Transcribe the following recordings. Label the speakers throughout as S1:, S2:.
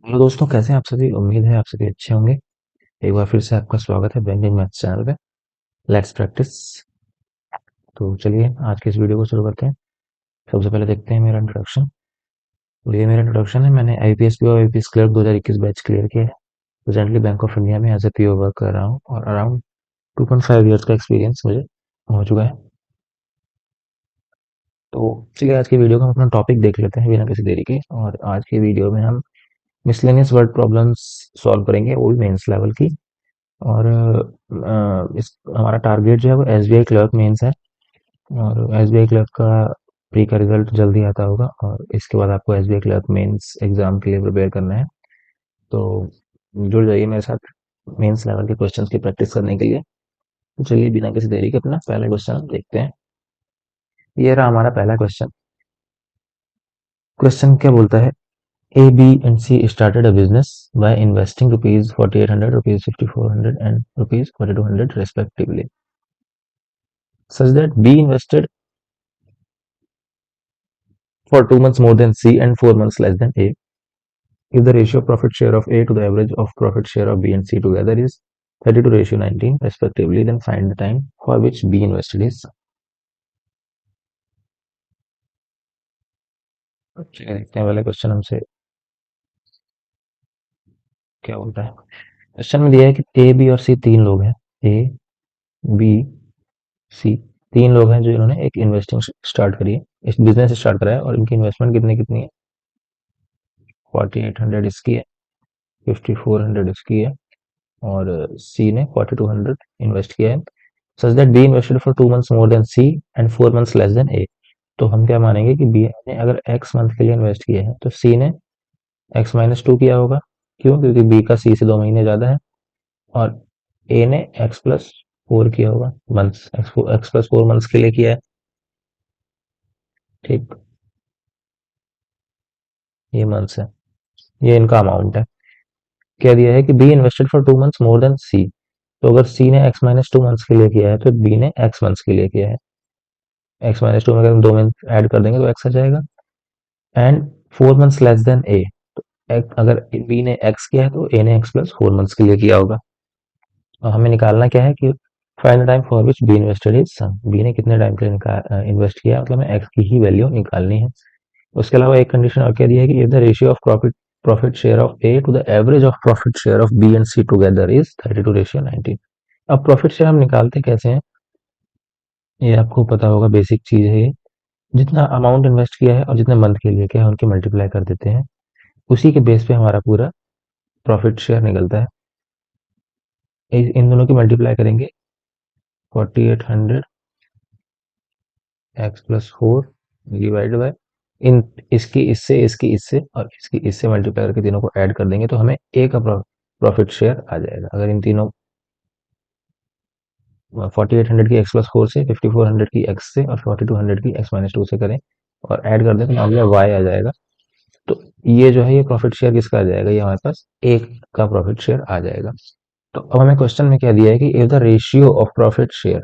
S1: Hello दोस्तों, कैसे हैं आप सभी। उम्मीद है आप सभी अच्छे होंगे। एक बार फिर से आपका स्वागत है बैंकिंग मैथ्स चैनल पे। Let's practice. तो चलिए आज की इस वीडियो को शुरू करते हैं। सबसे पहले देखते हैं मेरा इंट्रोडक्शन। तो ये मेरा इंट्रोडक्शन है। मैंने आईपीएस और आईपीएस क्लर्क 2021 बैच क्लियर किया है। प्रेजेंटली बैंक ऑफ इंडिया में एज ए पीओ वर्क कर रहा हूँ और अराउंड 2.5 ईयर्स का एक्सपीरियंस मुझे हो चुका है। तो चलिए आज की वीडियो का हम अपना टॉपिक देख लेते हैं बिना किसी देरी के। और आज की वीडियो में हम मिसलेनियस वर्ड प्रॉब्लम्स सॉल्व करेंगे, वो भी मेंस लेवल की। और इस हमारा टारगेट जो है वो एसबीआई क्लर्क मेंस है। और एसबीआई क्लर्क का प्री का रिजल्ट जल्दी आता होगा और इसके बाद आपको एसबीआई क्लर्क मेंस एग्जाम के लिए प्रिपेयर करना है। तो जुड़ जाइए मेरे साथ मेंस लेवल के क्वेश्चंस की प्रैक्टिस करने के लिए। तो चलिए बिना किसी देरी के अपना पहला क्वेश्चन देखते हैं। ये रहा हमारा पहला क्वेश्चन। क्वेश्चन क्या बोलता है। A, B and C started a business by investing rupees 4800, rupees 5400 and rupees 4200 respectively, such that B invested for 2 months more than C and 4 months less than A. If the ratio of profit share of A to the average of profit share of B and C together is 30 to ratio 19 respectively, then find the time for which B invested is. देखते हैं वाले question हमसे क्या बोलता है। Question में दिया है कि ए बी और सी तीन लोग हैं। ए बी सी तीन लोग हैं जो इन्होंने एक इन्वेस्टिंग स्टार्ट करी है, इस बिजनेस स्टार्ट करा है। और इनकी इन्वेस्टमेंट कितनी कितनी है। 4800 इसकी है, 5400 इसकी है और सी ने 4200 इन्वेस्ट किया है। Such that B invested for 2 months more than C and 4 months less than A. तो हम क्या मानेंगे कि बी ने अगर एक्स मंथ के लिए इन्वेस्ट किया है तो सी ने x-2 किया होगा। क्यों? क्योंकि बी का सी से 2 महीने ज्यादा है। और ए ने x+4 किया होगा, मंथ्स x+4 मंथ्स के लिए किया है। ठीक, ये मंथ्स है, ये इनका अमाउंट है। क्या दिया है कि B invested for 2 months more than C. तो अगर सी ने x-2 मंथ्स के लिए किया है तो बी ने x मंथ्स के लिए किया है। x-2 में अगर हम 2 मंथ ऐड कर देंगे तो x आ जाएगा। एंड 4 मंथ्स लेस देन ए। अगर बी ने एक्स किया है तो ए ने x+4 मंथ्स के लिए किया होगा। और हमें निकालना क्या है कि find the time for which B invested is sum. बी ने कितने टाइम के लिए इन्वेस्ट किया, मतलब हमें एक्स की ही वैल्यू निकालनी है। उसके अलावा एक कंडीशन और क्या दी है कि if the ratio of profit profit share of A to the average of profit share of B and C together is 32:19। अब प्रॉफिट शेयर हम निकालते कैसे हैं, ये आपको पता होगा, बेसिक चीज है ये। जितना अमाउंट इन्वेस्ट किया है और जितने मंथ के लिए किया है उनके मल्टीप्लाई कर देते हैं, उसी के बेस पे हमारा पूरा प्रॉफिट शेयर निकलता है। इन दोनों की मल्टीप्लाई करेंगे। 4800 x+4 डिवाइड बाय इन इसकी इससे और इसकी इससे मल्टीप्लाई करके तीनों को ऐड कर देंगे तो हमें ए का प्रॉफिट शेयर आ जाएगा। अगर इन तीनों 4800 की x+4 से, 5400 की x से और 4200 की x-2 से करें और ऐड कर दें तो मान लिया y आ जाएगा। तो ये जो है ये प्रॉफिट शेयर किसका आ जाएगा, ये हमारे पास ए का प्रॉफिट शेयर आ जाएगा। तो अब हमें क्वेश्चन में क्या दिया है कि if the ratio of profit share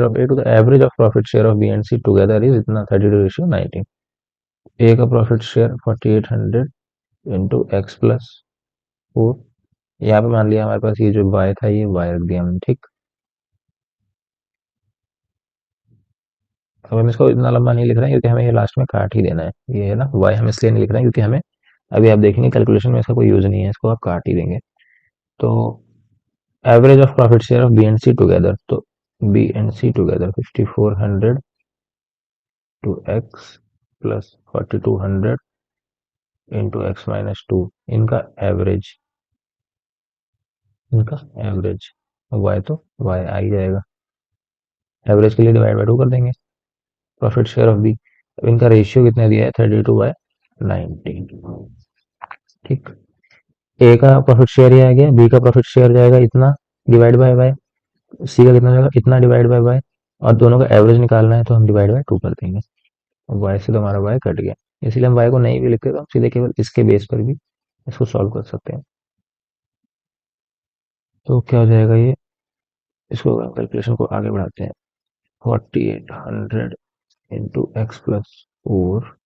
S1: of A to the average of profit share of B and C together is इतना 32:19। ए का प्रॉफिट शेयर 4800 इंटू x+4। यहाँ पे मान लिया हमारे पास ये जो y था ये y रख दिया हमने। ठीक, अब हम इसको इतना लंबा नहीं लिख रहे हैं क्योंकि हमें ये लास्ट में काट ही देना है। ये है ना y, हम इसलिए नहीं लिख रहे हैं क्योंकि हमें अभी आप देखेंगे कैलकुलेशन में इसका कोई यूज नहीं है, इसको आप काट ही देंगे। तो average of profit share of B and C together, तो B and C together 5400 two x plus 4200 into x-2। इनका एवरेज, इनका एवरेज y तो y आ ही जाएगा। एवरेज के लिए डिवाइड बाय 2 कर देंगे। प्रॉफिट शेयर ऑफ बी, अब इनका रेशियो कितने दिया है, 32/19। ठीक, ए का प्रॉफिट शेयर ये आ गया, बी का प्रॉफिट शेयर जाएगा इतना डिवाइड बाय बाय, सी का कितना जाएगा इतना डिवाइड बाय बाय। और दोनों का एवरेज निकालना है तो हम डिवाइड बाय 2 कर देंगे। और वाई से तो हमारा वाई कट गया, इसलिए हम वाई को नहीं भी लिखते तो हम सीधे केवल इसके बेस पर भी इसको सॉल्व कर सकते हैं। तो क्या हो जाएगा ये, इसको कैलकुलेशन को आगे बढ़ाते हैं। 4800 इंटू x+4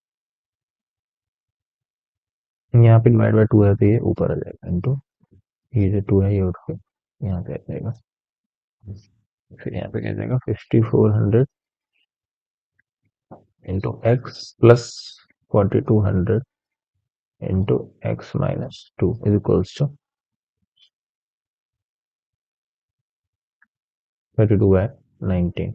S1: यहाँ पे डिवाइड बाय 2 है तो ये ऊपर आ जाएगा इंटू, ये जो 2 है ये उठ के यहाँ पे आ जाएगा। फिर यहाँ पे क्या जाएगा 5400 into x plus 4200 into x minus 2 is equals to 32/19।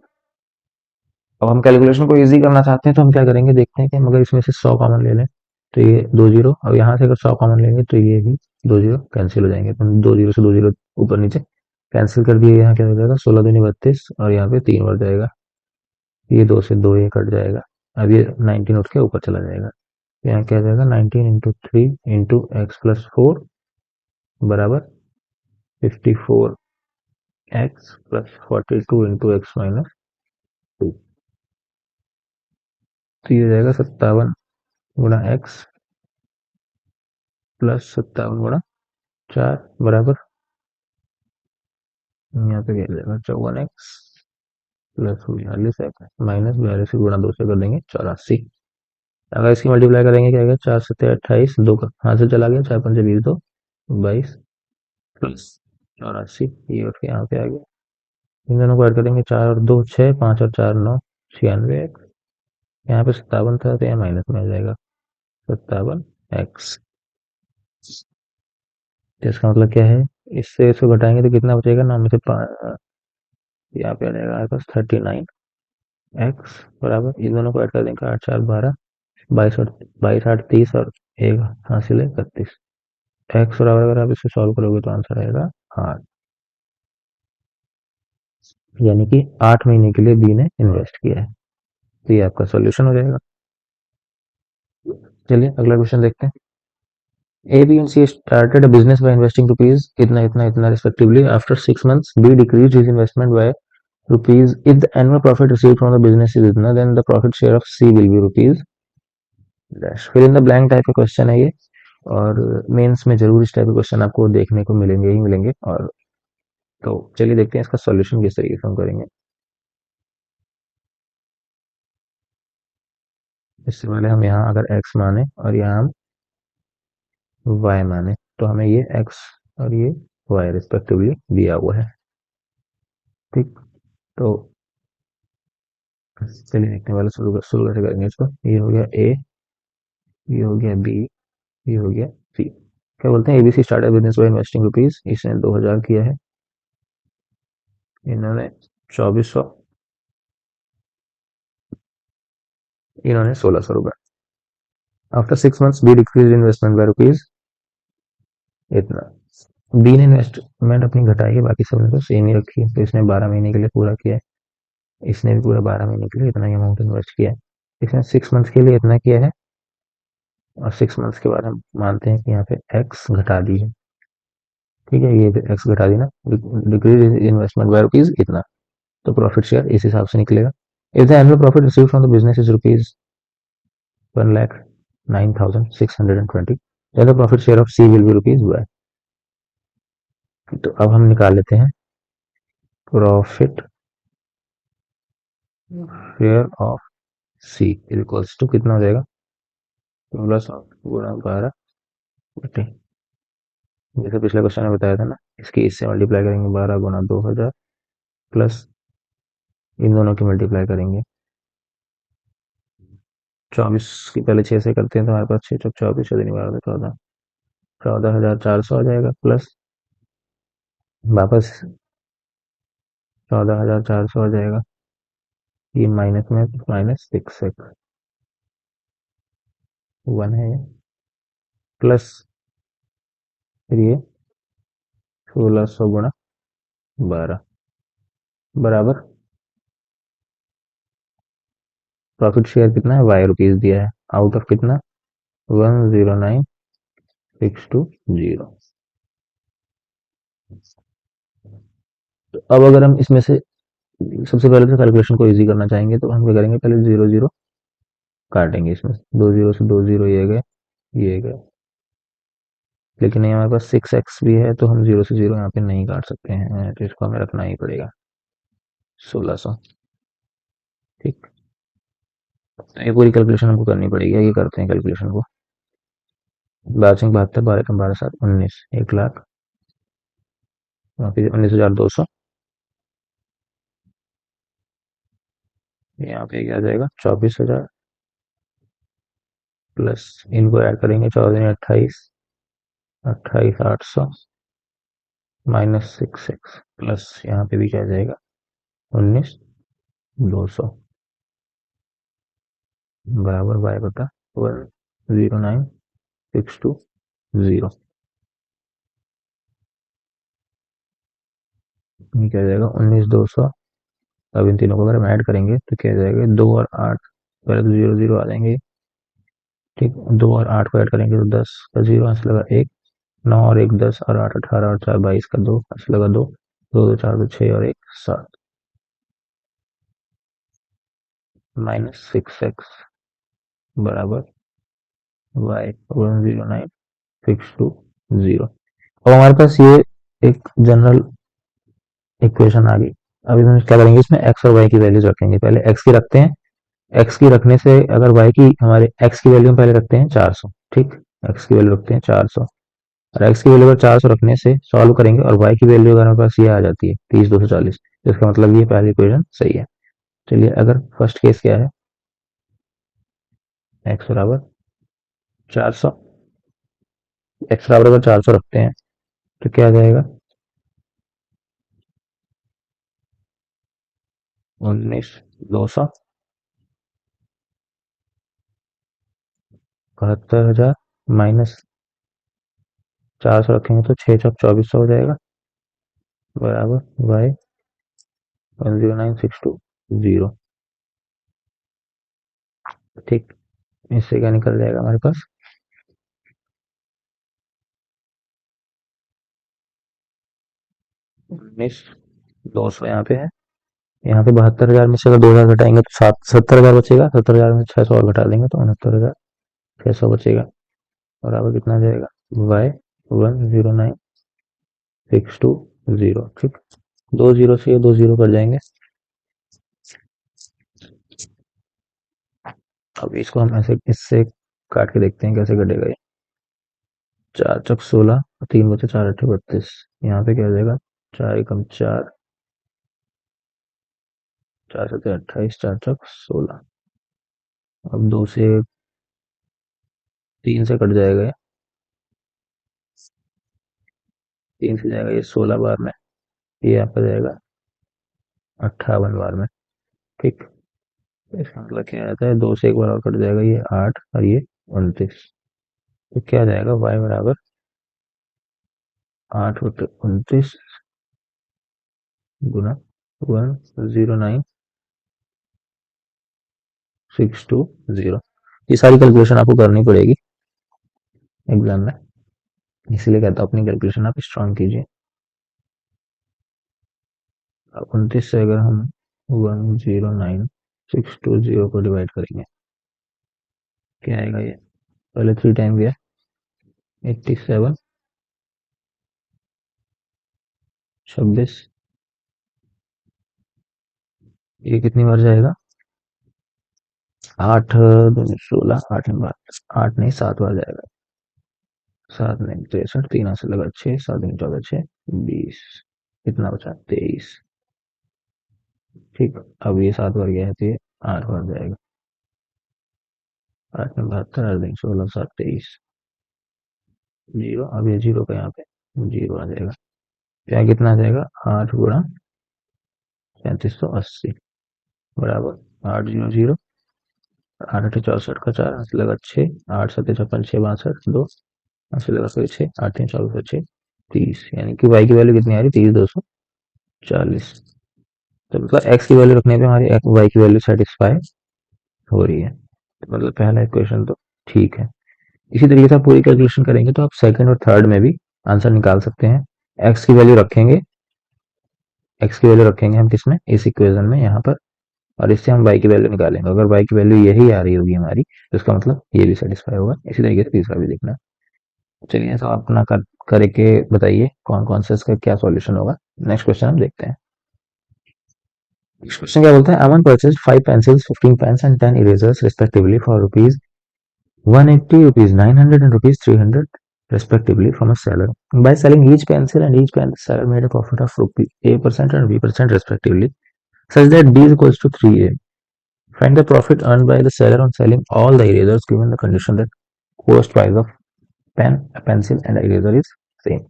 S1: अब हम कैलकुलेशन को इजी करना चाहते हैं तो हम क्या करेंगे, देखते हैं कि हम अगर इसमें से 100 कॉमन ले लें तो ये 2 जीरो, अब यहाँ से अगर 100 कॉमन लेंगे तो ये भी 2 जीरो कैंसिल हो जाएंगे, तो 2 जीरो से 2 जीरो ऊपर नीचे कैंसिल कर दिए। यहाँ क्या हो जाएगा 16 दूनी 32 और यहाँ पे 3 बढ़ जाएगा, ये 2 से 2 ये कट जाएगा। अब ये 19 उठ के ऊपर चला जाएगा, तो यहाँ क्या हो जाएगा 19 इंटू 3 इंटू एक्स प्लस 4 बराबर 54 x plus 42 into x minus 2। तो ये हो जाएगा 57 गुणा एक्स प्लस 57 गुणा 4 बराबर, यहाँ पे क्या हो जाएगा 54 एक्स प्लस 42 एक्स माइनस 42 गुणा 2 से कर देंगे 84। अगर इसकी मल्टीप्लाई करेंगे क्या आएगा 4 7 28, दो का हाथ से चला गया, 4 5 20 22 प्लस 84, ये और फिर यहाँ पे आ गया। इन दोनों को ऐड करेंगे 4 और 2 6, 5 और 4 9, 96 एक्स। यहाँ पे 57 था तो यहाँ माइनस में आ जाएगा 57 एक्स। इसका मतलब क्या है, इससे इसको घटाएंगे तो कितना बचेगा ना में से यहाँ पे आ जाएगा हमारे पास 39 एक्स बराबर, इन दोनों को ऐड कर देंगे 8 4 12, 22 8 और 1 हासिल है 31 एक्स बराबर। अगर आप इसे सॉल्व करोगे तो आंसर आएगा 8, यानी कि 8 महीने के लिए बी ने इन्वेस्ट किया है। तो ये आपका सॉल्यूशन हो जाएगा। चलिए अगला क्वेश्चन देखते हैं। A, B and C started a business by investing rupees इतना इतना इतना respectively. After 6 months, B decreased his investment by rupees. If the annual profit received from the business is इतना, then the profit share of C will be rupees dash. फिर in the blank type का question है ये, और mains में जरूर इस type के क्वेश्चन आपको देखने को मिलेंगे ही मिलेंगे। और तो चलिए देखते हैं इसका सॉल्यूशन किस तरीके से हम करेंगे। इससे पहले हम यहाँ अगर x माने और यहाँ हम y माने तो हमें ये x और ये y रिस्पेक्टिवली दिया हुआ है। ठीक, तो चलिए देखने वाले शुरू कैसे करेंगे इसको। ये हो गया ए, ये हो गया बी, ये हो गया सी। क्या बोलते हैं ABC startup business by investing rupees, इसने 2000 किया है, इन्होंने 2400, इन्होंने 1600 रुपए। After 6 months be decrease investment by rupees इतना। बी ने इन्वेस्टमेंट अपनी घटाई है, बाकी सब ने तो सेम ही रखी है, तो इसने 12 महीने के लिए पूरा किया है, इसने भी पूरा 12 महीने के लिए इतना ही अमाउंट इन्वेस्ट किया है। इसने 6 मंथ्स के लिए इतना किया है, और 6 मंथ्स के बाद हम मानते हैं कि यहाँ पे एक्स घटा दी है। ठीक है, ये एक्स घटा दी ना, डिक्रीज इन्वेस्टमेंट बाय रुपीज इतना, तो प्रॉफिट शेयर इस हिसाब से निकलेगा। If the annual profit receive from the business is rupees 1,09,620, then the profit share of C will be rupees y। तो अब हम निकाल लेते हैं profit share of C equals to कितना हो जाएगा 16 गुणा 12 बटे, जैसे पिछले क्वेश्चन में बताया था ना, इसकी इससे मल्टीप्लाई करेंगे 12 गुणा 2000 प्लस इन दोनों की मल्टीप्लाई करेंगे 24 की, पहले 6 से करते हैं तो हमारे पास 6 चौक 24, 12 14, 14,400 आ जाएगा, प्लस वापस 14,400 आ जाएगा, ये माइनस में -6 1 है, प्लस फिर ये 1600 गुणा 12 बराबर प्रॉफिट शेयर कितना है y रुपीज दिया है, आउट ऑफ कितना 109,620। तो अब अगर हम इसमें से सबसे पहले तो कैलकुलेशन को इजी करना चाहेंगे तो हम क्या करेंगे, पहले 0 0 काटेंगे, इसमें 2 0 से 2 0 ये गए, लेकिन यहाँ हमारे पास 6x भी है तो हम 0 से 0 यहाँ पे नहीं काट सकते हैं, तो इसको हमें रखना ही पड़ेगा 1600। ठीक, तो ये पूरी कैलकुलेशन हमको करनी पड़ेगी, ये करते हैं कैलकुलेशन को। 12 72, 12 कम 12 7 19, 1 लाख, फिर 19,200। यहाँ पे क्या आ जाएगा 24,000 प्लस इनको ऐड करेंगे 14 28, 28,800 -6 प्लस यहाँ पे भी क्या आ जाएगा 19,200 बराबर y बटा 109,620। ये क्या आ जाएगा 19,200। अब इन तीनों को अगर हम ऐड करेंगे तो क्या आ जाएगा 2 और 8, पहले तो 0 0 आ जाएंगे। ठीक, 2 और 8 को ऐड करेंगे तो 10 का 0 आंसर लगा 1, 9 और 1 10 और 8 18 और 4 22 का 2 आंसर लगा 2, 2 2 4 2 6 और 1 7 -6x बराबर y 109,620। अब हमारे पास ये एक जनरल इक्वेशन आ गई। अभी हम क्या करेंगे इसमें x और y की वैल्यूज रखेंगे। पहले x की रखते हैं। x की रखने से अगर y की हमारे x की वैल्यू हम पहले रखते हैं 400। ठीक, x की वैल्यू रखते हैं 400 और x की वैल्यू अगर 400 रखने से सॉल्व करेंगे और y की वैल्यू अगर हमारे पास ये आ जाती है 30 240, तो इसका मतलब ये पहली इक्वेशन सही है। चलिए अगर फर्स्ट केस क्या है, x बराबर 400, x बराबर अगर 400 रखते हैं तो क्या आ जाएगा 19,200, 72,000 माइनस 400 रखेंगे तो 6 चौक 2400 हो जाएगा बराबर y 109,620। ठीक, इससे क्या निकल जाएगा हमारे पास 19,200 यहाँ पे है। यहाँ पे 72,000 में से अगर 2,000 घटाएंगे तो 70,000 बचेगा। 70,000 में 600 और घटा देंगे तो 69,600 बचेगा बराबर कितना आ जाएगा y 109,620। ठीक, 2 0 से ये 2 0 कट जाएंगे। अब इसको हम ऐसे इससे काट के देखते हैं कैसे कटेगा ये। 4 चौक 16, 3 बचे 4 8 32, यहाँ पे क्या हो जाएगा 4 एकम 4, 4 7 28, 4 चौक 16। अब 2 से 3 से कट जाएगा ये, 3 से जाएगा ये 16 बार में, ये यहाँ पे जाएगा 58 बार में। ठीक, तो इसका मतलब क्या आता है 2 से एक बार और कट जाएगा ये 8 और ये 29। तो क्या जाएगा y बराबर 8/29 गुना 109,620। ये सारी कैलकुलेशन आपको करनी पड़ेगी एग्जाम में, इसीलिए कहता हूँ अपनी कैलकुलेशन आप स्ट्रांग कीजिए। अब 29 से अगर हम 109,620 को डिवाइड करेंगे क्या आएगा ये, पहले 3 टाइम गया 87, 26, ये कितनी बार जाएगा 8 2 16, 8 8 नहीं 7 बार जाएगा। 7 नहीं 63, 3 से लगा 6, 7 नहीं 14 6 20, कितना बचा 23। ठीक, अब ये 7 बार गया है तो ये 8 बार जाएगा। 8 में 72, 8 नहीं 16, 7 23, 0। अब ये 0 का यहाँ पे 0 आ जाएगा, क्या कितना आ जाएगा 8 गुणा 3780 बराबर 8 0 0, 8 8 64 का 4 से लगा 6, 8 7 56 6 62 2 से लगा फिर 6, 8 3 24 6 30, यानी कि y की वैल्यू कितनी आ रही 30 240। तो मतलब x की वैल्यू रखने पे हमारी y की वैल्यू सेटिस्फाई हो रही है, तो मतलब पहला इक्वेशन तो ठीक है। इसी तरीके से आप पूरी कैलकुलेशन करेंगे तो आप सेकंड और थर्ड में भी आंसर निकाल सकते हैं। x की वैल्यू रखेंगे, x की वैल्यू रखेंगे हम किसमें इस इक्वेशन में यहाँ पर, और इससे हम y की वैल्यू निकालेंगे। अगर y की वैल्यू यही आ रही होगी हमारी तो इसका मतलब ये भी सेटिस्फाई होगा। इसी तरीके से तीसरा भी देखना। चलिए तो आप अपना करके बताइए कौन कौन से इसका क्या सॉल्यूशन होगा। नेक्स्ट क्वेश्चन हम देखते हैं। क्वेश्चन क्या बोलता है, Aman purchase 5 pencils 15 pens and 10 erasers respectively for rupees 180 rupees, 900 and rupees 300 respectively from a seller. By selling each pencil and each pen, the seller made a profit of rupee A% and B% respectively, such that B is equals to 3A. Find the profit earned by the seller on selling all the erasers given the condition that cost price of pen, a pencil and eraser is same.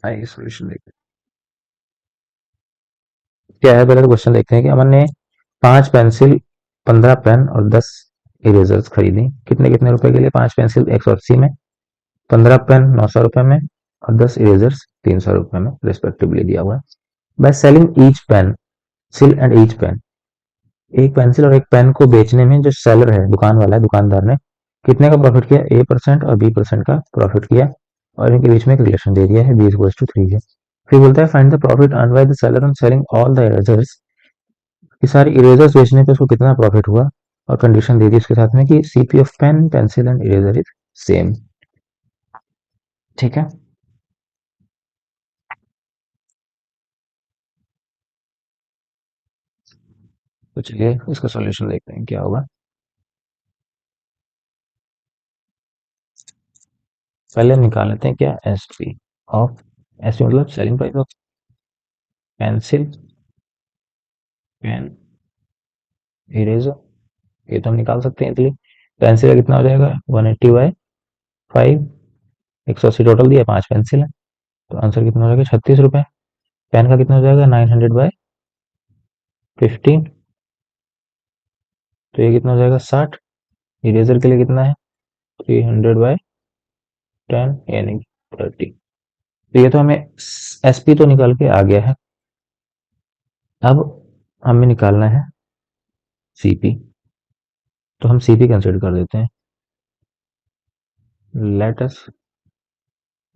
S1: आइए solution देखते हैं क्या है। पहले तो question देखते हैं कि अमन ने 5 पेंसिल, 15 पेन और 10 इरेजर्स खरीदी। कितने कितने रुपए के लिए? 5 पेंसिल 180 में, 15 पेन 900 रुपए में और 10 इरेजर्स 300 रुपए में रिस्पेक्टिवली दिया हुआ है। बाय सेलिंग ईच पेन सिल एंड ईच पेन, एक पेंसिल और एक पेन को बेचने में जो सेलर है, दुकान वाला है, दुकानदार ने कितने का प्रॉफिट किया? A% और B% का प्रॉफिट किया और इनके बीच में एक रिलेशन दे दिया है, B इक्वल्स टू 3 है। फिर बोलता है find the profit earn by the seller on selling all the erasers, कि सारे इरेजर्स बेचने पे उसको कितना प्रॉफिट हुआ, और कंडीशन दे दी उसके साथ में कि CP of pen, pencil and eraser is same. ठीक है, तो चलिए इसका सॉल्यूशन देखते हैं क्या होगा। पहले निकाल लेते हैं क्या, SP ऑफ, SP मतलब selling price of pencil, pen, eraser, ये तो हम निकाल सकते हैं इजिली। पेंसिल का कितना हो जाएगा? 180/5, 180 टोटल दिया, 5 पेंसिल है, तो आंसर कितना हो जाएगा? 36 रुपए। पेन का कितना हो जाएगा? 900/15, तो ये कितना हो जाएगा? 60। इरेजर के लिए कितना है? 300/10 यानी 30। तो ये तो हमें SP तो निकाल के आ गया है। अब हमें निकालना है CP, तो हम CP कंसिडर कर देते हैं। Let us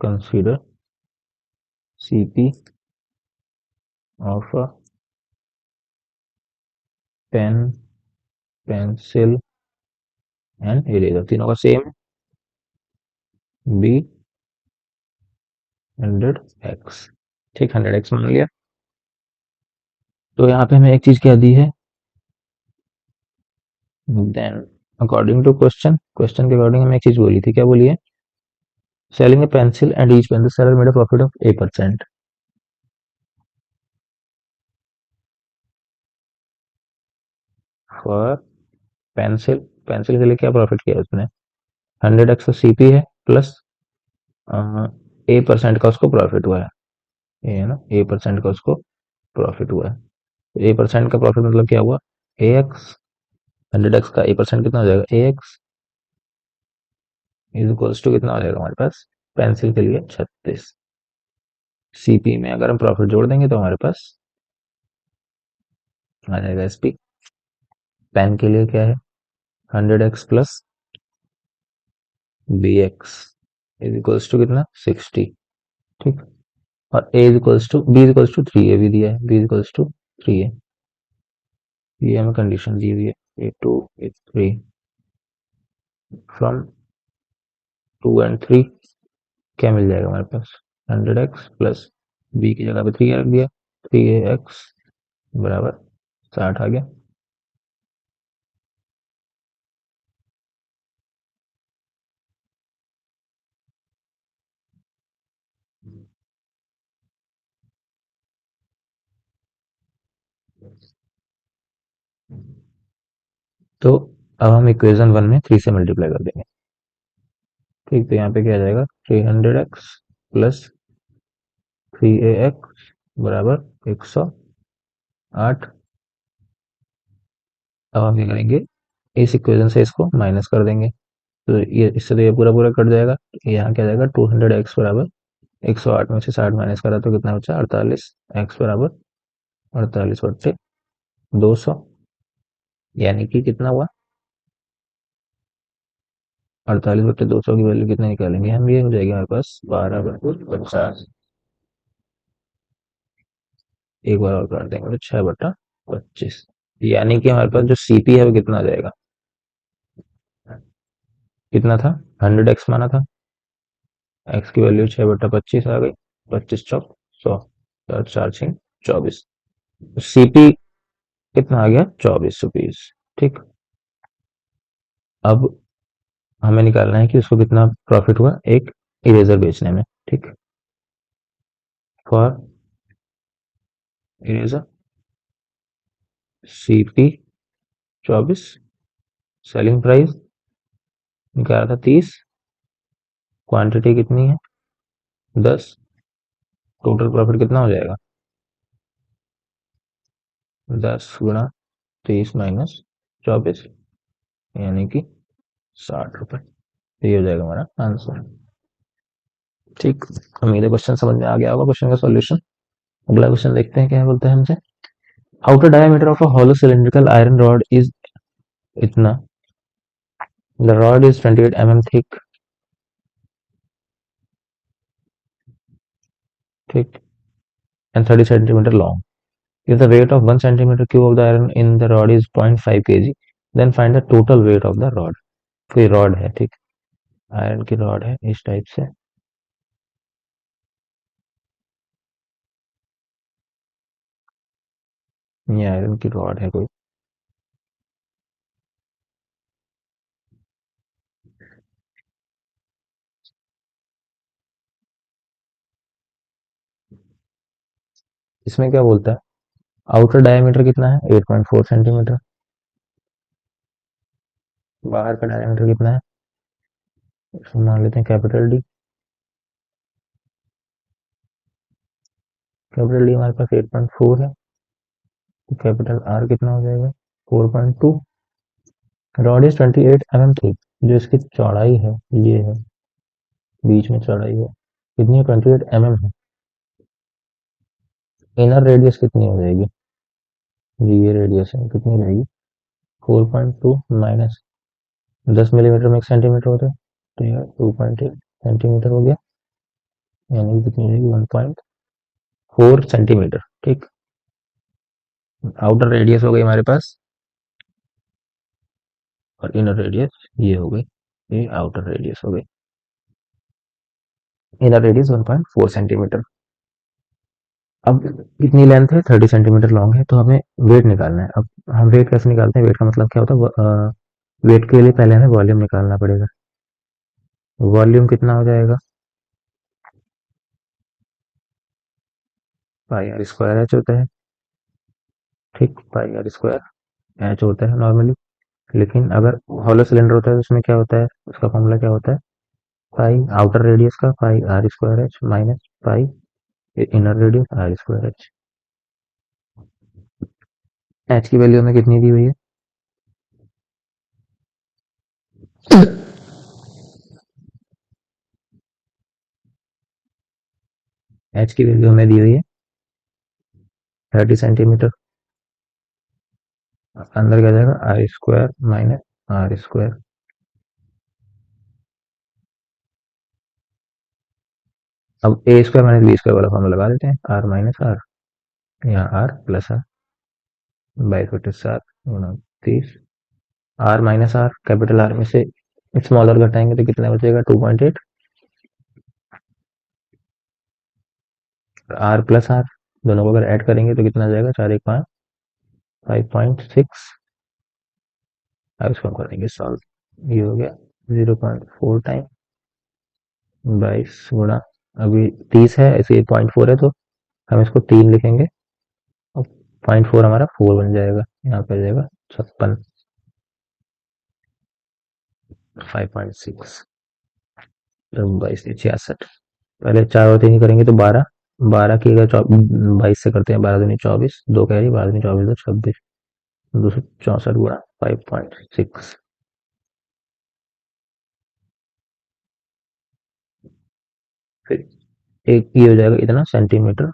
S1: consider CP of a pen, pencil and eraser, तीनों का सेम, B 100x। ठीक, 100x मान लिया। तो यहाँ पे हमें एक चीज क्या दी है, then according to question, question के अकॉर्डिंग हमें एक चीज बोली थी, क्या बोली है? Selling a pencil and each pencil seller made a profit of A%। For pencil, pencil के लिए क्या प्रॉफिट किया उसने? 100x तो CP है, प्लस A% का उसको प्रॉफिट हुआ है, ये है ना, A% का उसको प्रॉफिट हुआ है। तो A% का प्रॉफिट मतलब क्या हुआ? AX, 100x का A% कितना हो जाएगा? AX इज इक्वल्स टू कितना हो जाएगा हमारे पास? पेंसिल के लिए 36, CP में अगर हम प्रॉफिट जोड़ देंगे तो हमारे पास आ जाएगा SP। पेन के लिए क्या है? 100x plus BX is equals to कितना? 60। ठीक, और A is equals to, B is equals to 3A भी दिया है, B is equals to 3A, ये हमें कंडीशन दी हुई है, A2 A3 फ्रॉम 2 एंड 3 क्या मिल जाएगा हमारे पास? 100x प्लस B की जगह पे 3 रख दिया, 3AX बराबर 60 आ गया। तो अब हम इक्वेशन 1 में 3 से मल्टीप्लाई कर देंगे। ठीक, तो यहाँ पे क्या आ जाएगा? 300x प्लस 3AX बराबर 108। अब हम क्या करेंगे, इस इक्वेशन से इसको माइनस कर देंगे, तो ये इससे तो ये पूरा पूरा कट जाएगा। यहाँ क्या जाएगा? 200x बराबर 108 में से 60 माइनस करा तो कितना बचा? 48, x बराबर 48/200, यानी कि कितना हुआ? 48/200 की वैल्यू कितने निकालेंगे हम? ये हो जाएगी हमारे पास 12/50। एक बार और कर देंगे तो 6/25, यानी कि हमारे पास जो CP है वो कितना आ जाएगा? कितना था? 100x माना था, x की वैल्यू 6/25 आ गई, 25 चौक 100, 4 4 6 24। सीपी कितना आ गया, 24 रुपीज। ठीक। अब हमें निकालना है कि उसको कितना प्रॉफिट हुआ एक इरेजर बेचने में। ठीक। For eraser CP 24, selling price निकाला था 30, क्वांटिटी कितनी है 10, टोटल प्रॉफिट कितना हो जाएगा 10 गुणा 30 - 24, यानी कि 60 रुपये। ये हो जाएगा हमारा आंसर। ठीक। उम्मीद है क्वेश्चन समझ में आ गया होगा, क्वेश्चन का सॉल्यूशन। अगला क्वेश्चन देखते हैं क्या बोलते हैं हमसे। Outer diameter of a hollow cylindrical iron rod is इतना, the rod is 28 mm thick, thick and 30 centimeter long. If the weight of 1 centimeter cube of the iron in the rod is 0.5 kg, then find the total weight of the rod. कोई rod है, ठीक, iron की rod है इस type से, ये iron की rod है कोई, इसमें क्या बोलता है, आउटर डायमीटर कितना है 8.4 सेंटीमीटर, बाहर का डायमीटर कितना है, इसको मान लेते हैं कैपिटल डी। कैपिटल डी हमारे पास 8.4 है, तो कैपिटल आर कितना हो जाएगा 4.2। रॉड इज 28 mm थिक, जो इसकी चौड़ाई है ये है, बीच में चौड़ाई है कितनी है 28 mm है। इनर रेडियस कितनी हो जाएगी, जी ये रेडियस है कितनी रहेगी 4.2 माइनस 10 मिलीमीटर में 1 सेंटीमीटर होता है, तो यह 2.8 सेंटीमीटर हो गया, यानी कि कितनी हो जाएगी 1.4 सेंटीमीटर। ठीक। आउटर रेडियस हो गई हमारे पास, और इनर रेडियस ये हो गई, ये आउटर रेडियस हो गई। Inner radius 1.4 centimetre. अब कितनी लेंथ है 30 सेंटीमीटर लॉन्ग है, तो हमें वेट निकालना है। अब हम वेट कैसे निकालते हैं, वेट का मतलब क्या होता है, वेट के लिए पहले हमें वॉल्यूम निकालना पड़ेगा। वॉल्यूम कितना हो जाएगा पाई आर स्क्वायर एच होता है। ठीक, पाई आर स्क्वायर एच होता है नॉर्मली, लेकिन अगर हॉलो सिलेंडर होता है तो उसमें क्या होता है, उसका फॉर्मूला क्या होता है, पाई आउटर रेडियस का pi R square H minus pi inner radius R square H. H की वैल्यू हमें कितनी दी हुई है, एच की वैल्यू हमें दी हुई है 30 सेंटीमीटर। अंदर क्या जाएगा R square minus R square. अब A square minus B square वाला फॉर्मूला लगा देते हैं, आर माइनस आर, यहाँ R plus R, 22/7 × 30। R minus R, capital R में से स्मॉलर घटाएंगे तो कितना बचेगा 2.8, आर प्लस आर दोनों को अगर ऐड करेंगे तो कितना जाएगा 4 1 5, 5.6। अब इसको हम करेंगे सॉल्व, ये हो गया 0.4 टाइम 22 गुणा, अभी 30 है ऐसे 0.4 है तो हम इसको 3 लिखेंगे, और 0.4 हमारा 4 बन जाएगा, यहाँ पे आ जाएगा 56, 5.6, 22 66। पहले 4 और 3 करेंगे तो 12, 12 की अगर 22 से करते हैं 12 दूनी 24, 2 कह रही 12 दूनी 24 तो 26, 264 गुणा 5.6। फिर एक ये हो जाएगा इतना सेंटीमीटर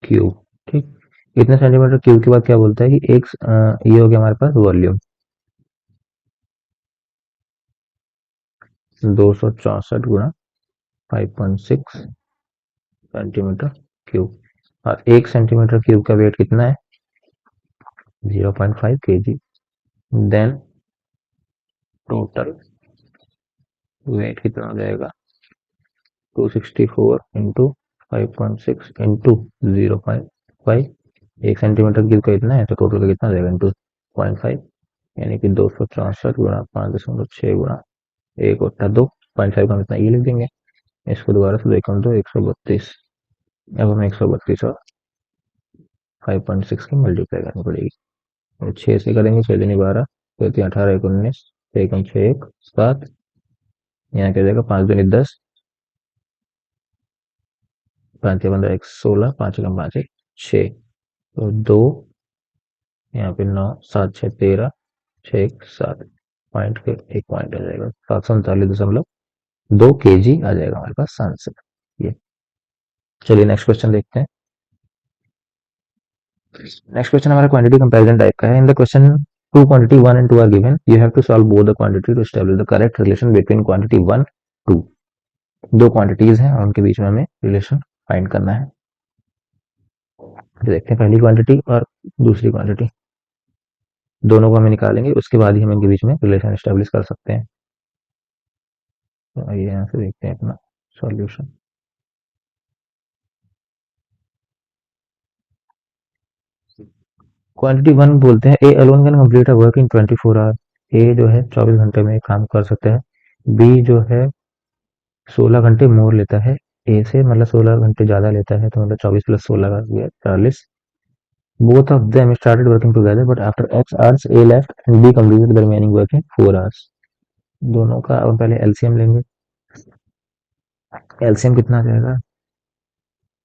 S1: क्यूब। ठीक। इतने सेंटीमीटर क्यूब के बाद क्या बोलता है कि एक ये हो गया हमारे पास वॉल्यूम 264 गुणा 5.6 सेंटीमीटर क्यूब, और 1 सेंटीमीटर क्यूब का वेट कितना है 0.5 kg। देन टोटल वेट कितना हो जाएगा 264 इंटू 5.6 इंटू 0.5 1 सेंटीमीटर की तो इतना है, तो टोटल का कितना जाएगा इंटू 0.5, यानी कि 264 गुणा 5.6 गुणा 1/2, 0.5 का हम इतना ये लिख देंगे। इसको दोबारा से देखो तो 132, अब हमें 132 और 5.6 की मल्टीप्लाई करनी पड़ेगी। और 6 से करेंगे, 6 दूनी 12, 18, 1 19, 1 6 1 7, यहाँ क्या जाएगा 5 दूनी 10, 5 या 15 1 16, 5 कम 5 1 6, तो 2, यहाँ पे 9 7 6 13, 6 1 7, पॉइंट के एक पॉइंट आ जाएगा 739.2 kg आ जाएगा हमारे पास आंसर ये। चलिए नेक्स्ट क्वेश्चन देखते हैं। नेक्स्ट क्वेश्चन हमारा क्वांटिटी कंपैरिजन टाइप का है। In the question two quantity 1 and 2 are given, you have to solve both the quantity to establish the correct relation between quantity 1 2। दो क्वांटिटीज हैं और उनके बीच में हमें रिलेशन फाइंड करना है। तो देखते हैं पहली क्वांटिटी और दूसरी क्वांटिटी, दोनों को हमें निकालेंगे, उसके बाद ही हम इनके बीच में रिलेशन एस्टैब्लिश कर सकते हैं। तो आइए यहाँ से देखते हैं अपना सॉल्यूशन। क्वांटिटी 1 बोलते हैं A alone can complete a work in 24 hour. A जो है 24 घंटे में काम कर सकता है। बी जो है 16 घंटे मोर लेता है ए से, मतलब 16 घंटे ज्यादा लेता है, तो मतलब 24 प्लस 16 का हो गया 40। Both of them started working together but after x hours a left and be completed the remaining work in 4 hours. दोनों का अब पहले एलसीएम लेंगे। एलसीएम कितना आ जाएगा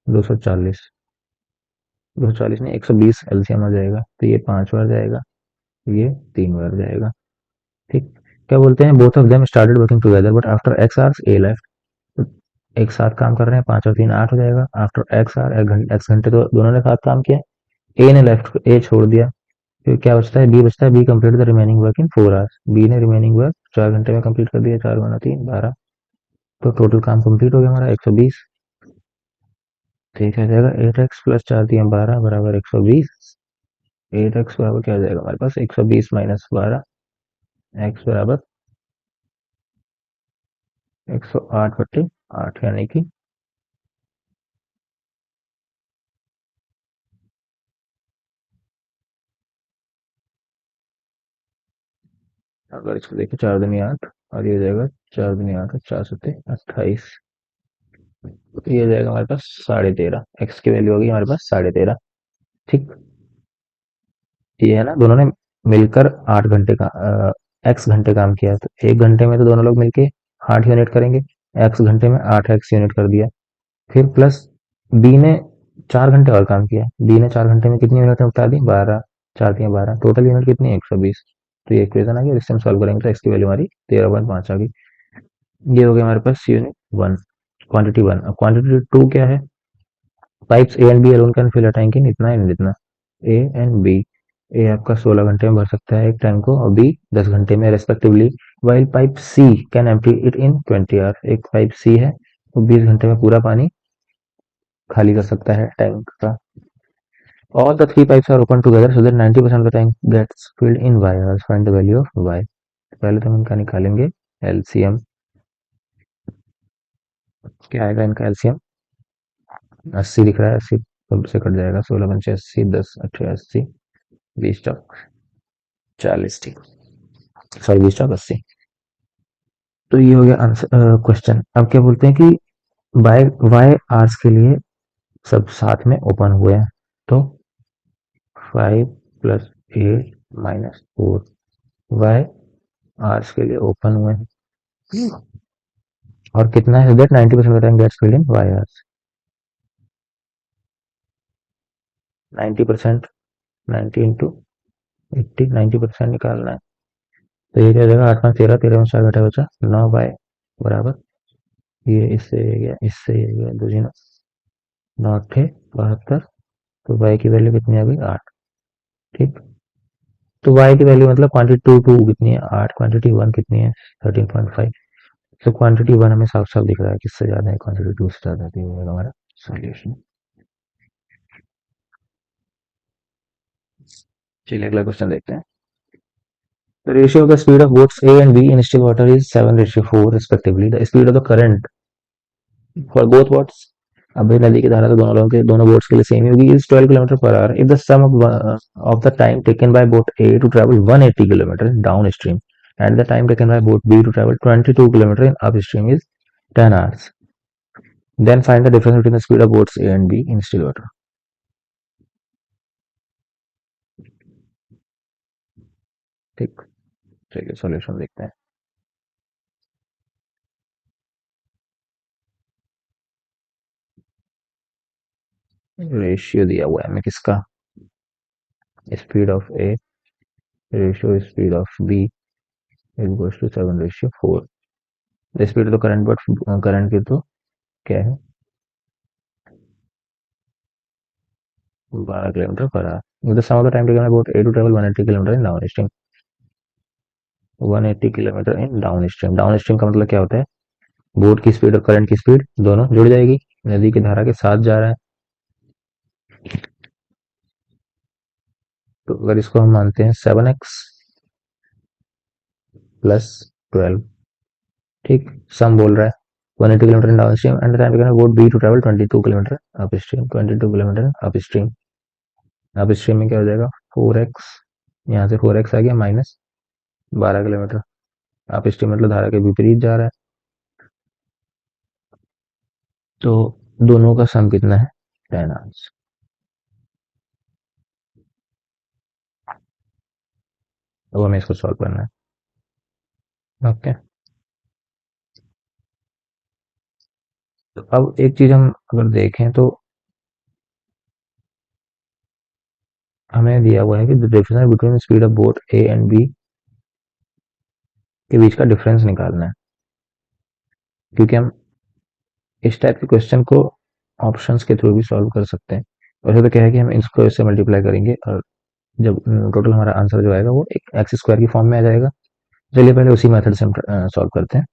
S1: 240, 240 नहीं 120 एलसीएम आ जाएगा, तो ये 5 बार जाएगा, ये 3 बार जाएगा। ठीक, क्या बोलते हैं both of them started working together but after x hours a left, एक साथ काम कर रहे हैं, 5 और 3 8 हो जाएगा। आफ्टर एक्स आर एक्स घंटे तो दोनों ने साथ काम किया, ए ने लेफ्ट ए छोड़ दिया, फिर क्या बचता है बी बचता है। B complete the remaining work in 4 hours, B ने रिमेनिंग वर्क 4 घंटे में कंप्लीट कर दिया, 4 गुना 3 12, तो टोटल काम कंप्लीट हो गया हमारा 120। ठीक है, जाएगा 8x प्लस 4 3 12 बराबर 120। 8x बराबर क्या आ जाएगा हमारे पास 120 माइनस 12, x बराबर 108/8, यानी कि अगर इसको देखें 4 दूनी 8 और ये हो जाएगा 4 दूनी 8 और 4 सत्ते 28, तो ये हो जाएगा हमारे पास 13.5, एक्स की वैल्यू होगी हमारे पास 13.5। ठीक, ये है ना, दोनों ने मिलकर 8 घंटे का एक्स घंटे काम किया, तो 1 घंटे में तो दोनों लोग मिलके 8 यूनिट करेंगे, एक्स घंटे में 8x यूनिट कर दिया। फिर प्लस बी ने 4 घंटे और काम किया, बी ने 4 घंटे में कितनी यूनिट बता दी 12, 4 3 12, टोटल यूनिट कितनी है 120। तो ये इक्वेशन आ गया, इससे हम सॉल्व करेंगे तो एक्स की वैल्यू हमारी 13.5 आ गई। ये हो गया हमारे पास यूनिट 1, क्वांटिटी 1। अब क्वांटिटी 2 क्या है, pipes A and B alone can fill a tank in इतना एंड इतना। ए एंड बी, ए आपका 16 घंटे में भर सकता है एक टैंक को और बी 10 घंटे में respectively. While pipe C can empty it in 20 hours, एक पाइप सी है वो 20 घंटे में पूरा पानी खाली कर सकता है टैंक का। All the three pipes are open together so that 90% of the tank gets filled in Y hours, find the value of Y. पहले तो हम इनका निकालेंगे एलसीएम। क्या आएगा इनका एलसीएम, 80 दिख रहा है, 80 से कट जाएगा, 16 80, 10 8 80, 20 चौक 40, ठीक, सॉरी 20 चौक 80। तो ये हो गया आंसर क्वेश्चन। अब क्या बोलते हैं कि वाई वाई आवर्स के लिए सब साथ में ओपन हुए हैं, तो 5 प्लस 8 माइनस 4 वाई आवर्स के लिए ओपन हुए हैं, और कितना है that 90% of time gets filled in Y hours. 90%, 90 into 80, 90% निकालना है, तो ये क्या हो जाएगा 8 5 13, 13 में 4 घटा बचा 9 बाय बराबर, ये इससे ये गया, इससे ये गया, दो जीरो 9 8 72, तो वाई की वैल्यू कितनी आ गई 8। ठीक, तो वाई की वैल्यू मतलब क्वांटिटी टू टू कितनी है 8, क्वांटिटी 1 कितनी है 13.5। तो क्वांटिटी 1 हमें साफ साफ दिख रहा है किससे ज्यादा है, क्वांटिटी 2 से ज्यादा है, तो हमारा सॉल्यूशन। चलिए अगला क्वेश्चन देखते हैं। The ratio of the speed of boats A and B in still water is 7:4 respectively. The speed of the current for both boats अब नदी की धारा तो दोनों लोगों के दोनों बोट्स के लिए सेम ही होगी, is 12 kilometre per hour if the sum of the time taken by boat A to travel 180 kilometre downstream and the time taken by boat B to travel 22 kilometre in upstream is 10 hours. Then find the difference between the speed of boats A and B in still water. ठीक, चलिए solution देखते हैं। Ratio दिया हुआ है हमें किसका, speed of A ratio speed of B equals to 7:4। The speed of the current but current की तो क्या है 12 kilometre per hour. The sum of the time taken about A to travel 180 kilometre in downstream. 180 kilometre in downstream, downstream का मतलब क्या होता है, boat की स्पीड और करंट की स्पीड दोनों जुड़ जाएगी, नदी की धारा के साथ जा रहा है। तो अगर इसको हम मानते हैं 7x प्लस 12, ठीक, सम बोल रहा है 180 kilometre in downstream and time taken boat B to travel 22 kilometre upstream, 22 kilometre upstream. Upstream में क्या हो जाएगा 4x, यहाँ से 4x आ गया माइनस 12 किलोमीटर। अप स्ट्रीम मतलब धारा के विपरीत जा रहा है, तो दोनों का सम कितना है 10 आवर्स। अब हमें इसको सॉल्व करना है। ओके, तो अब एक चीज हम अगर देखें तो हमें दिया हुआ है कि the difference between speed of boat A and B के बीच का डिफरेंस निकालना है, क्योंकि हम इस टाइप के क्वेश्चन को ऑप्शंस के थ्रू भी सॉल्व कर सकते हैं। वैसे तो क्या है कि हम इसको इससे मल्टीप्लाई करेंगे और जब टोटल हमारा आंसर जो आएगा वो एक एक्स स्क्वायर की फॉर्म में आ जाएगा। चलिए पहले उसी मेथड से हम सॉल्व करते हैं।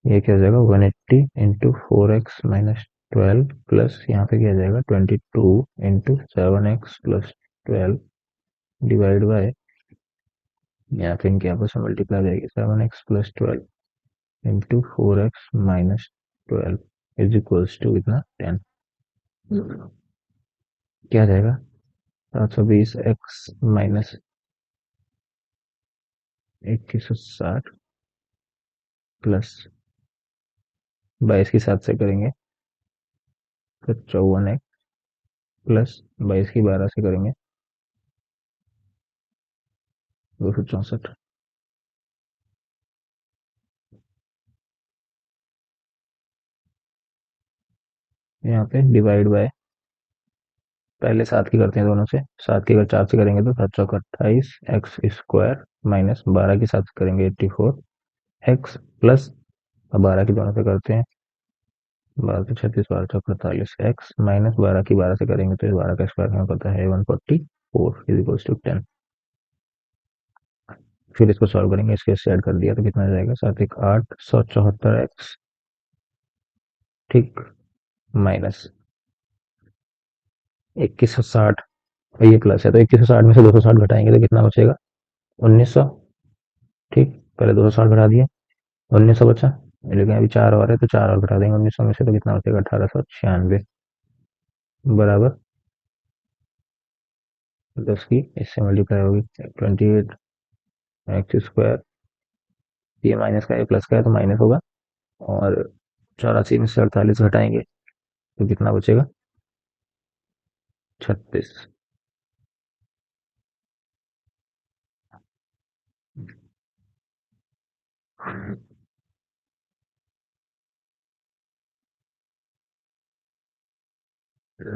S1: ये क्या हो जाएगा 180 इंटू 4x-12 प्लस यहाँ पे क्या आ जाएगा 22 इंटू 7x+12 डिवाइड बाय, यहाँ पे इनके आपस में मल्टीप्लाई हो जाएगी 7x+12 into 4x-12 is equals to इतना 10। क्या आ जाएगा 720x-2160 प्लस 22 की 7 से करेंगे तो 54x प्लस 22 की 12 से करेंगे 264। यहाँ पे डिवाइड बाय, पहले 7 की करते हैं दोनों से, 7 की अगर 4 से करेंगे तो 7 चौक 28 एक्स स्क्वायर माइनस 12 की 7 से करेंगे 84 एक्स प्लस, अब 12 की दोनों से करते हैं 12 से 36, 12 चौक 48 एक्स माइनस 12 की 12 से करेंगे तो 12 का स्क्वायर हमें पता है 144 इज इक्वल टू 10। फिर इसको सॉल्व करेंगे, इसके इससे ऐड कर दिया तो कितना जाएगा 7 1 8 174 एक्स, ठीक, माइनस 2160, ये प्लस है तो 2160 में से 260 घटाएंगे तो कितना बचेगा 1900, ठीक, पहले 260 घटा दिए 1900 बचा, लेकिन अभी 4 और है तो 4 और घटा देंगे 1900 में से तो कितना बचेगा 1896 बराबर 10 की इससे मल्टीप्लाई होगी 28 एक्स स्क्वायर, ये माइनस का है प्लस का है तो माइनस होगा, और 84 में से 48 घटाएंगे तो कितना बचेगा 36।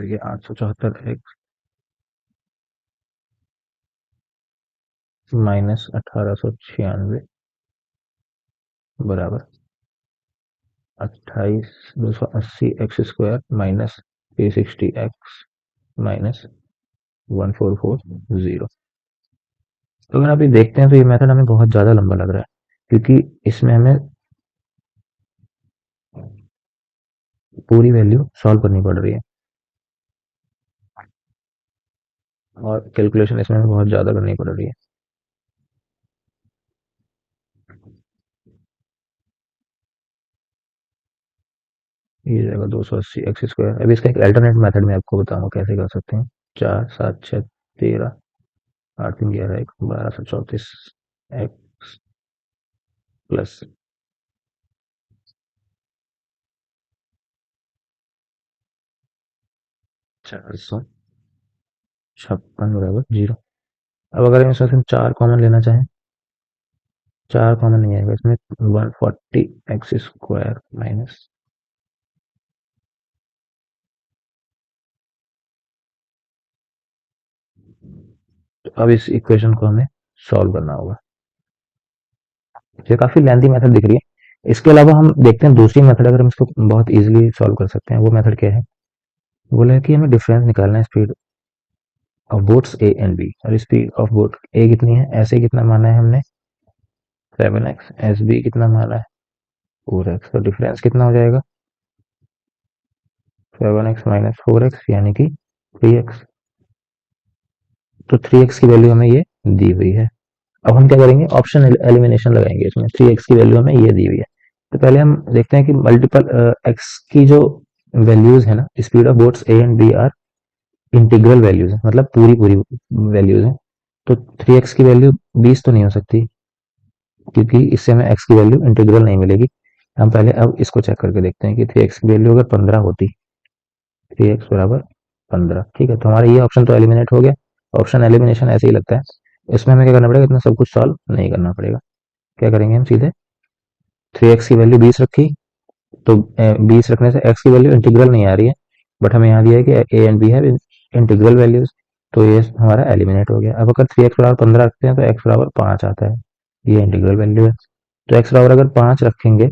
S1: ये 874 एक्स माइनस 1896 बराबर 280 x square minus 360 x minus 1440। तो अगर आप ये देखते हैं तो ये मेथड हमें बहुत ज़्यादा लंबा लग रहा है, क्योंकि इसमें हमें पूरी वैल्यू सॉल्व करनी पड़ रही है और कैलकुलेशन इसमें हमें बहुत ज़्यादा करनी पड़ रही है। ये जाएगा 280 x²। अभी इसका एक अल्टरनेट मेथड में आपको बताऊंगा कैसे कर सकते हैं। 4 7 6 13, 8 3 11 1 1234 x प्लस 456 बराबर 0। अब अगर हम इसमें से 4 कॉमन लेना चाहें, 4 कॉमन नहीं आएगा इसमें। 140 x² माइनस, तो अब इस इक्वेशन को हमें सॉल्व करना होगा। ये काफी लेंथी मेथड दिख रही है। इसके अलावा हम देखते हैं दूसरी मेथड, अगर हम इसको बहुत इजीली सॉल्व कर सकते हैं। वो मेथड क्या है? बोला है कि हमें डिफरेंस निकालना है speed of boats A and B. और स्पीड ऑफ बोट ए कितनी है, ऐसे कितना माना है हमने 7x, एस बी कितना माना है 4x। तो डिफरेंस कितना हो जाएगा 7x माइनस 4x यानी कि 3x। तो 3x की वैल्यू हमें ये दी हुई है। अब हम क्या करेंगे, ऑप्शन एलिमिनेशन लगाएंगे इसमें। 3x की वैल्यू हमें ये दी हुई है, तो पहले हम देखते हैं कि मल्टीपल x की जो वैल्यूज है ना speed of boats A and B are integral values है, मतलब पूरी पूरी वैल्यूज है। तो 3x की वैल्यू 20 तो नहीं हो सकती, क्योंकि इससे हमें x की वैल्यू इंटीग्रल नहीं मिलेगी। हम पहले अब इसको चेक करके देखते हैं कि 3x की वैल्यू अगर 15 होती, 3x बराबर 15, ठीक है, तो हमारा ये ऑप्शन तो एलिमिनेट हो गया। ऑप्शन एलिमिनेशन ऐसे ही लगता है। इसमें हमें क्या करना पड़ेगा, इतना सब कुछ सॉल्व नहीं करना पड़ेगा। क्या करेंगे हम सीधे 3x की वैल्यू 20 रखी, तो 20 रखने से x की वैल्यू इंटीग्रल नहीं आ रही है, बट हमें यहाँ दिया है कि ए एंड बी है इंटीग्रल वैल्यूज, तो ये हमारा एलिमिनेट हो गया। अब अगर 3x बराबर 15 रखते हैं तो x बराबर 5 आता है, ये इंटीग्रल वैल्यू है। तो x बराबर अगर 5 रखेंगे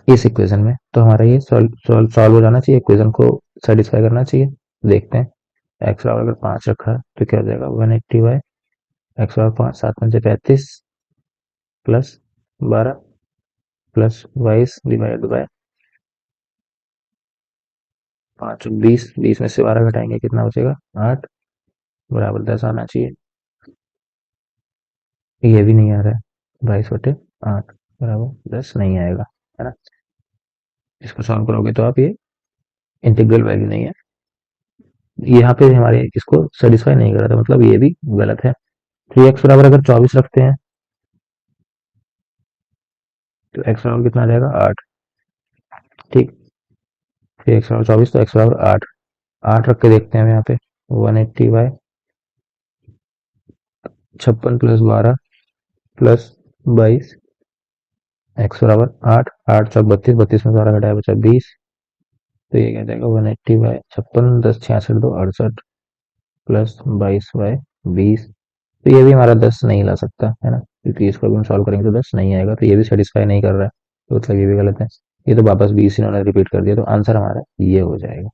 S1: इस इक्वेशन में, तो हमारा ये सॉल्व हो जाना चाहिए, इक्वेशन को सेटिस्फाई करना चाहिए। देखते हैं, x बराबर अगर 5 रखा है तो क्या हो जाएगा 180 बाई एक्स बराबर 5, 7 5 35 प्लस 12 प्लस 22 डिवाइड बाय 5 20, 20 में से 12 घटाएंगे कितना बचेगा 8 बराबर 10 आना चाहिए। ये भी नहीं आ रहा है, 22/8 बराबर 10 नहीं आएगा, है ना। इसको सॉल्व करोगे तो आप ये इंटीग्रल वैल्यू नहीं है, यहाँ पे हमारे इसको सेटिस्फाई नहीं कर रहा था, मतलब ये भी गलत है। 3x बराबर अगर 24 रखते हैं तो x बराबर कितना आ जाएगा 8, ठीक। 3x बराबर 24 तो x बराबर 8, 8 रख के देखते हैं हम यहाँ पे 180/56 प्लस 12 प्लस 22 एक्स बराबर 8, 8 चौक 32, 32 में 12 घटाया बचा 20, तो ये क्या जाएगा 180/56, 10 66 2 68 प्लस 22/20। तो ये भी हमारा 10 नहीं ला सकता, है ना, क्योंकि इसको भी हम सॉल्व करेंगे तो 10 नहीं आएगा, तो ये भी सेटिस्फाई नहीं कर रहा है, तो मतलब ये भी गलत है। ये तो वापस 20 इन्होंने रिपीट कर दिया, तो आंसर हमारा ये हो जाएगा।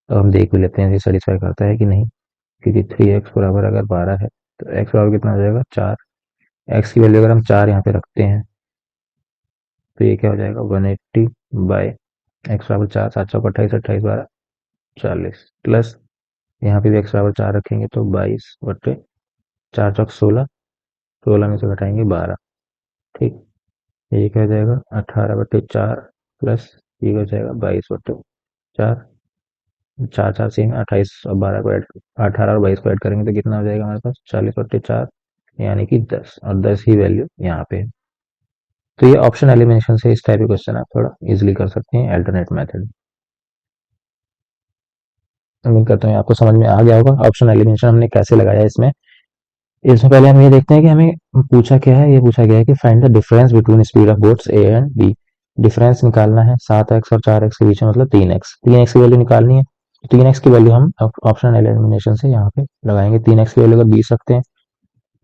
S1: तो हम देख भी लेते हैं ये सेटिस्फाई करता है कि नहीं, क्योंकि 3x बराबर अगर 12 है तो x बराबर कितना हो जाएगा 4। x की वैल्यू अगर हम 4 यहाँ पे रखते हैं तो ये क्या हो जाएगा 180 बाई एक्स बराबर 4, 7 चौक 28, 28 12 40 प्लस यहाँ पे भी एक्स बराबर 4 रखेंगे तो 22/4 चौक 16, 16 में से घटाएंगे 12, ठीक। ये क्या हो जाएगा 18/4 प्लस ये हो जाएगा 22/4, 4 4 से 28 और 12 को ऐड, 18 और 22 को ऐड करेंगे तो कितना हो जाएगा हमारे पास 40/4 यानी कि 10, और 10 ही वैल्यू यहाँ पे है। तो ये ऑप्शन एलिमिनेशन से इस टाइप के क्वेश्चन आप थोड़ा इजिली कर सकते हैं अल्टरनेट मेथड। उम्मीद करता हूँ आपको समझ में आ गया होगा ऑप्शन एलिमिनेशन हमने कैसे लगाया इसमें। इसमें पहले हम ये देखते हैं कि हमें पूछा क्या है, ये पूछा गया है कि find the difference between speed of boats A and B. Difference निकालना है 7x और 4x के बीच में, मतलब 3x, 3x की वैल्यू निकालनी है। 3x की वैल्यू हम ऑप्शन एलिमिनेशन से यहाँ पे लगाएंगे। 3x की वैल्यू अगर 20 रखते हैं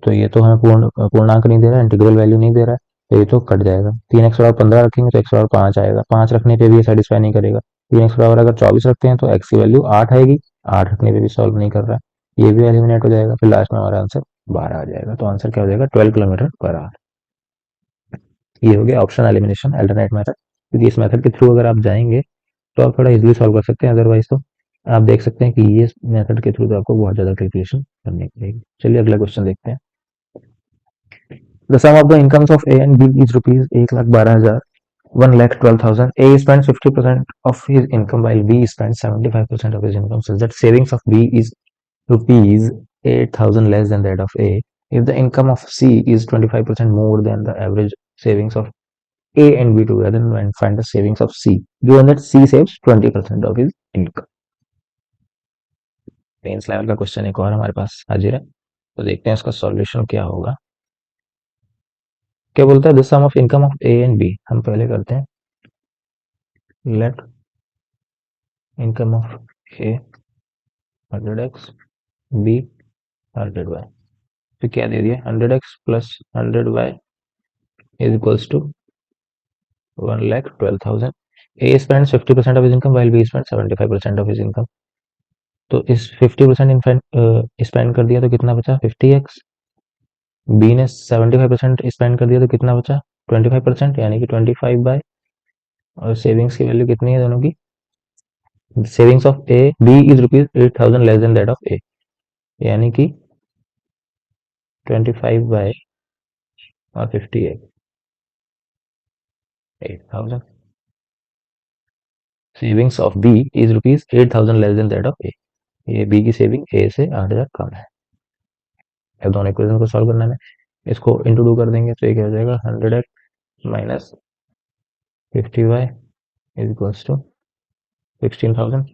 S1: तो ये तो हमें पूर्णांक नहीं दे रहा है, इंटीग्रल वैल्यू नहीं दे रहा है, तो ये तो कट जाएगा। 3x बराबर 15 रखेंगे तो x बराबर 5 आएगा, 5 रखने पे भी ये सेटिस्फाई नहीं करेगा। 3x बराबर अगर 24 रखते हैं तो x की वैल्यू 8 आएगी, 8 रखने पे भी सॉल्व नहीं कर रहा है, ये भी एलिमिनेट हो जाएगा। फिर लास्ट में हमारा आंसर 12 आ जाएगा, तो आंसर क्या हो जाएगा 12 किलोमीटर पर आवर। ये हो गया ऑप्शन एलिमिनेशन अल्टरनेट मेथड, क्योंकि इस मेथड के थ्रू अगर आप जाएंगे तो आप थोड़ा इजिली सॉल्व कर सकते हैं, अदरवाइज तो आप देख सकते हैं कि ये मेथड के थ्रू तो आपको बहुत ज्यादा कैलकुलेशन करनी पड़ेगी। चलिए अगला क्वेश्चन देखते हैं। The sum of the incomes of A and B is rupees 1,12,000, 1,12,000. A spends 50% of his income while B spends 75% of his income. So that savings of B is rupees 8,000 less than that of A. If the income of C is 25% more than the average savings of A and B together, and find the savings of C, given that C saves 20% of his income. Mains level का question एक और हमारे पास हाजिर है, तो देखते हैं इसका सॉल्यूशन क्या होगा। क्या बोलता है, the sum of income of A and B. हम पहले करते हैं let income of A 100x, B 100y। तो क्या दे दिया, 100x plus 100y is equals to 1,12,000। A spends 50% of his income while B spend 75% of his income. तो इस 50% स्पेंड कर दिया तो कितना बचा, 50x। बी ने 75% स्पेंड कर दिया तो कितना बचा, 25%, यानी कि 25/। और सेविंग्स की वैल्यू कितनी है दोनों की, savings of A B is rupees 8,000 less than that of A, यानी कि 25/, और 58, 8,000। Savings of B is rupees 8,000 less than that of A. ये बी की सेविंग ए से 8,000 कम है। अब दोनों इक्वेशन को सॉल्व करना है, इसको इंटू टू कर देंगे तो ये क्या हो जाएगा, 100x minus 50y is equals to 16,000।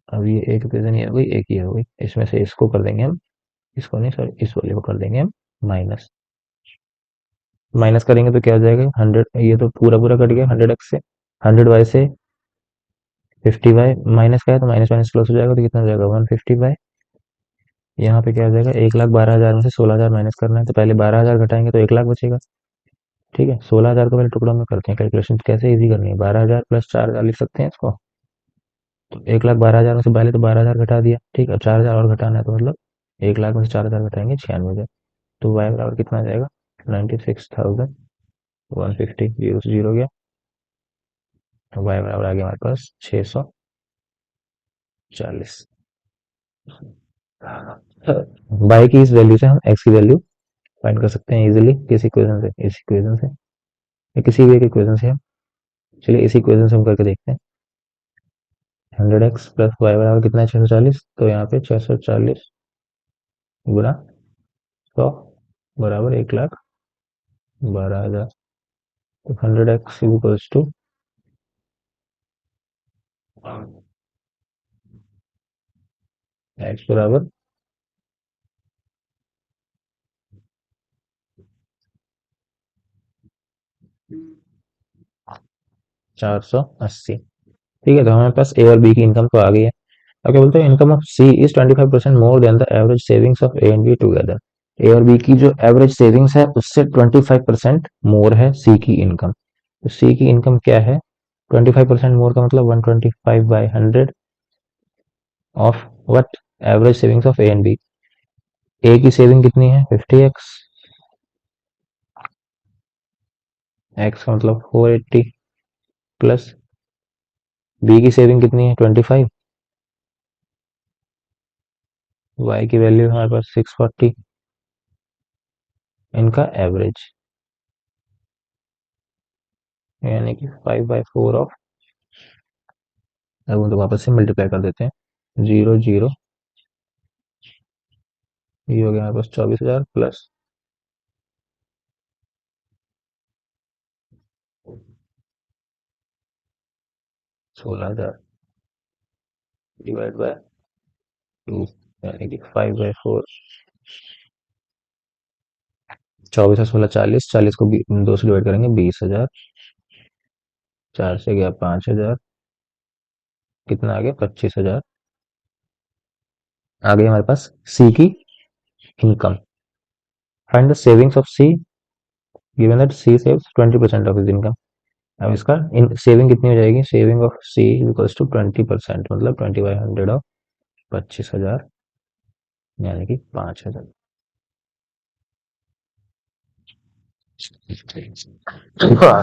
S1: अब ये एक इक्वेशन ये हो गई, एक ये हो गई, इसमें से इसको कर देंगे हम, इसको नहीं सॉरी, इस वाले को कर देंगे हम माइनस। माइनस करेंगे तो क्या हो जाएगा, 100, ये तो पूरा पूरा कट गया 100x से, 100y से 50y, माइनस का है तो माइनस माइनस प्लस हो जाएगा, तो कितना हो जाएगा 150y। यहाँ पे क्या हो जाएगा, 1,12,000 में से 16,000 माइनस करना है, तो पहले 12,000 घटाएंगे तो 1,00,000 बचेगा। ठीक है, 16,000 को पहले टुकड़ों में करते हैं, कैलकुलेशन कैसे इजी करनी है, 12,000 प्लस 4,000 लिख सकते हैं इसको। तो 1,12,000 में से पहले तो 12,000 घटा दिया, ठीक है, 4,000 और घटाना है, तो मतलब 1,00,000 में से 4,000 घटाएंगे 96,000। तो y बराबर कितना आ जाएगा, 96,150, जीरो से जीरो गया, तो y बराबर आ गया हमारे पास 640। y की इस वैल्यू से हम x की वैल्यू फाइंड कर सकते हैं इजीली, किस इक्वेशन से, इस इक्वेशन से, या किसी भी एक इक्वेशन से हम, चलिए इस इक्वेशन से हम करके देखते हैं। 100x प्लस वाई बराबर कितना है, 640। तो यहाँ पे 640 गुना 100 बराबर 1,12,000। तो 100x is equals to x बराबर 480। ठीक है, तो हमारे पास ए और बी की इनकम तो आ गई है। अब क्या बोलते हैं, income of C is 25% more than the average savings of A and B together. A और बी की जो एवरेज सेविंग्स है उससे 25% मोर है सी की इनकम। तो सी की इनकम क्या है, 25% मोर का मतलब 125/100 of what, average savings of A and B. A की सेविंग कितनी है 50x, एक्स का मतलब 480, प्लस बी की सेविंग कितनी है 25, वाई की वैल्यू हमारे पास 640, इनका एवरेज, यानी कि 5/4 ऑफ, अब तो वापस से मल्टीप्लाई कर देते हैं, 0 0, ये हो गया हमारे पास 24,000 प्लस 16,000 डिवाइड बाय 2, यानी कि 5/4। 24 और 16 40, 40 को 2 से डिवाइड करेंगे 20,000, 4 से गया 5,000, कितना आ गया 25,000। आ गई हमारे पास सी की income. Find the savings of C given that C saves 20% of his income. अब इसका सेविंग कितनी हो जाएगी, saving of C equals to 20%, मतलब 20/100 ऑफ 25,000, यानी कि 5,000।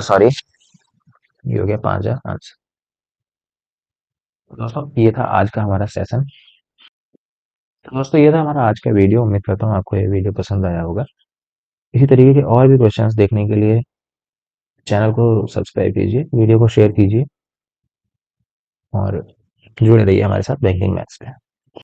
S1: सॉरी, ये हो गया 5,000 आंसर। दोस्तों ये था आज का हमारा सेशन। तो दोस्तों ये था हमारा आज का वीडियो, उम्मीद करता हूँ आपको ये वीडियो पसंद आया होगा। इसी तरीके के और भी क्वेश्चंस देखने के लिए चैनल को सब्सक्राइब कीजिए, वीडियो को शेयर कीजिए और जुड़े रहिए हमारे साथ बैंकिंग मैथ्स पे।